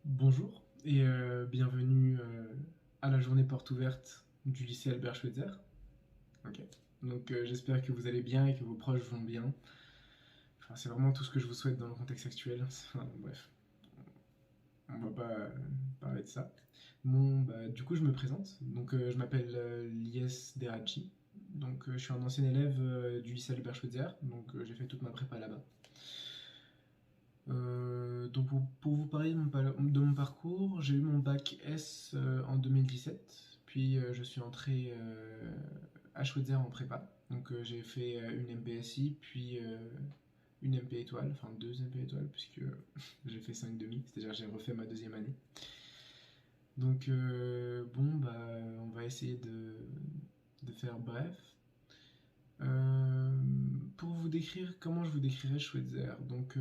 Bonjour et bienvenue à la journée porte ouverte du lycée Albert Schweitzer. Ok. Donc j'espère que vous allez bien et que vos proches vont bien. Enfin, c'est vraiment tout ce que je vous souhaite dans le contexte actuel. Enfin, bref, on va pas parler de ça. Bon, bah, du coup, je me présente. Donc je m'appelle Lies Derachi. Donc je suis un ancien élève du lycée Albert Schweitzer. Donc j'ai fait toute ma prépa là-bas. Donc pour vous parler de mon parcours, j'ai eu mon bac S en 2017, puis je suis entré à Schweitzer en prépa. Donc j'ai fait une MPSI, puis une MP étoile, enfin deux MP étoiles, puisque j'ai fait 5 demi, c'est-à-dire j'ai refait ma deuxième année. Donc bon, bah on va essayer de faire bref. Euh, pour vous décrire, comment je vous décrirais Schweitzer? Donc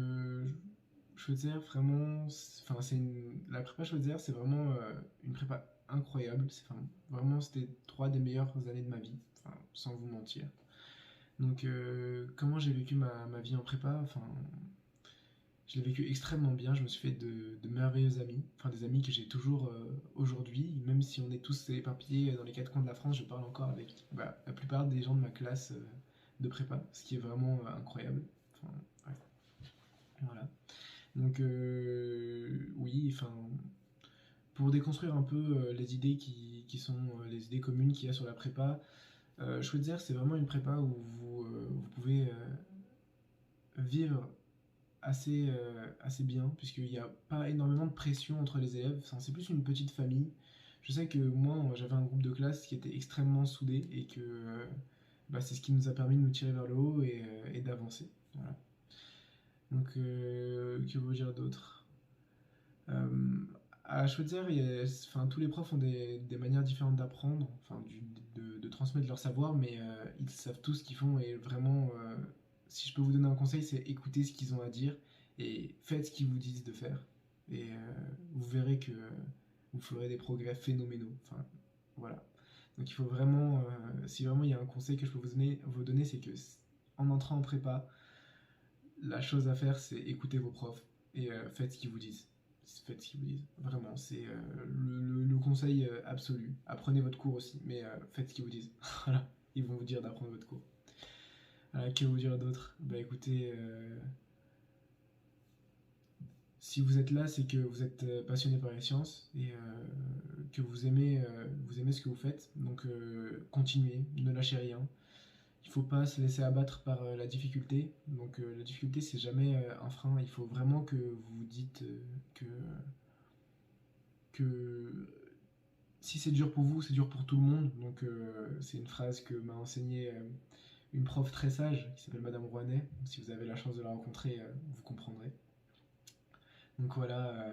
Schweitzer, vraiment, enfin, la prépa Schweitzer, c'est vraiment une prépa incroyable. Vraiment, c'était 3 des meilleures années de ma vie, enfin, sans vous mentir. Donc, comment j'ai vécu ma vie en prépa? Enfin, je l'ai vécu extrêmement bien. Je me suis fait de merveilleux amis, enfin des amis que j'ai toujours aujourd'hui, même si on est tous éparpillés dans les quatre coins de la France. Je parle encore avec la plupart des gens de ma classe de prépa, ce qui est vraiment incroyable. Enfin, ouais, voilà. Donc oui, enfin, pour déconstruire un peu les idées qui sont les idées communes qu'il y a sur la prépa, Schweitzer c'est vraiment une prépa où vous pouvez vivre assez bien, puisqu'il n'y a pas énormément de pression entre les élèves, enfin, c'est plus une petite famille. Je sais que moi j'avais un groupe de classe qui était extrêmement soudé et que c'est ce qui nous a permis de nous tirer vers le haut et d'avancer. Voilà. Donc, que vous dire d'autre? Euh, à Schweitzer, enfin, tous les profs ont des manières différentes d'apprendre, enfin, de transmettre leur savoir, mais ils savent tout ce qu'ils font et vraiment, si je peux vous donner un conseil, c'est écouter ce qu'ils ont à dire et faites ce qu'ils vous disent de faire. Et vous verrez que vous ferez des progrès phénoménaux. Enfin, voilà. Donc il faut vraiment, si vraiment il y a un conseil que je peux vous donner, c'est que en entrant en prépa, la chose à faire, c'est écouter vos profs et faites ce qu'ils vous disent. Faites ce qu'ils vous disent. Vraiment, c'est le conseil absolu. Apprenez votre cours aussi, mais faites ce qu'ils vous disent. Voilà, ils vont vous dire d'apprendre votre cours. Que vous dire d'autre? Bah écoutez, si vous êtes là, c'est que vous êtes passionné par les sciences et que vous aimez ce que vous faites. Donc continuez, ne lâchez rien. Il ne faut pas se laisser abattre par la difficulté. Donc la difficulté, c'est jamais un frein. Il faut vraiment que vous vous dites que si c'est dur pour vous, c'est dur pour tout le monde. Donc c'est une phrase que m'a enseignée une prof très sage qui s'appelle Madame Rouanet. Si vous avez la chance de la rencontrer, vous comprendrez. Donc voilà,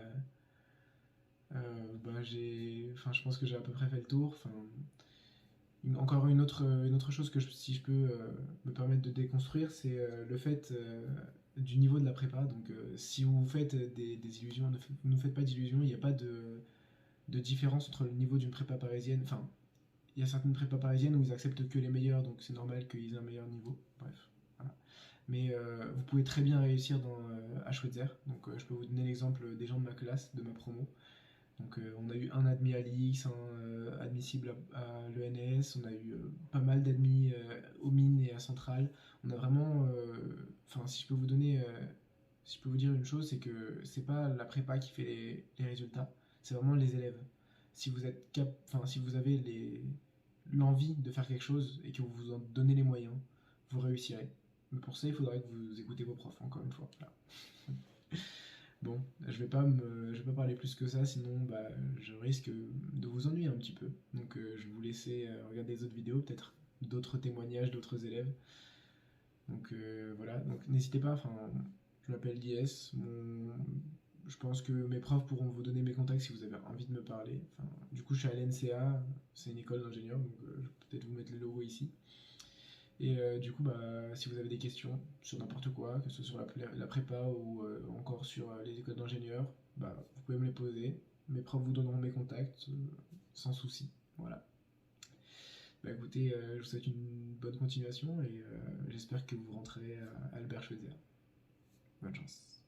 enfin, je pense que j'ai à peu près fait le tour. Enfin, encore une autre chose que si je peux me permettre de déconstruire, c'est le fait du niveau de la prépa. Donc si vous faites des illusions, ne faites pas d'illusions, il n'y a pas de différence entre le niveau d'une prépa parisienne. Enfin, il y a certaines prépas parisiennes où ils acceptent que les meilleurs, donc c'est normal qu'ils aient un meilleur niveau. Bref, voilà. Mais vous pouvez très bien réussir à Schweitzer. Donc je peux vous donner l'exemple des gens de ma classe, de ma promo. Donc on a eu un admis à l'IX, un admissible à l'ENS, on a eu pas mal d'admis aux mines et à Centrale. On a vraiment, enfin si je peux vous dire une chose, c'est que c'est pas la prépa qui fait les résultats, c'est vraiment les élèves. Si vous êtes enfin si vous avez l'envie de faire quelque chose et que vous vous en donnez les moyens, vous réussirez. Mais pour ça, il faudrait que vous écoutez vos profs, encore une fois. Voilà. Bon, je vais pas parler plus que ça, sinon je risque de vous ennuyer un petit peu. Donc je vais vous laisser regarder les autres vidéos, peut-être d'autres témoignages d'autres élèves. Donc voilà, donc n'hésitez pas, enfin, je m'appelle Lies, je pense que mes profs pourront vous donner mes contacts si vous avez envie de me parler. Enfin, du coup, je suis à l'NCA, c'est une école d'ingénieur, donc je vais peut-être vous mettre le logo ici. Et du coup, si vous avez des questions sur n'importe quoi, que ce soit sur la prépa ou encore sur les écoles d'ingénieurs, vous pouvez me les poser. Mes profs vous donneront mes contacts sans souci. Voilà. Écoutez, je vous souhaite une bonne continuation et j'espère que vous rentrez à Albert Schweitzer. Bonne chance.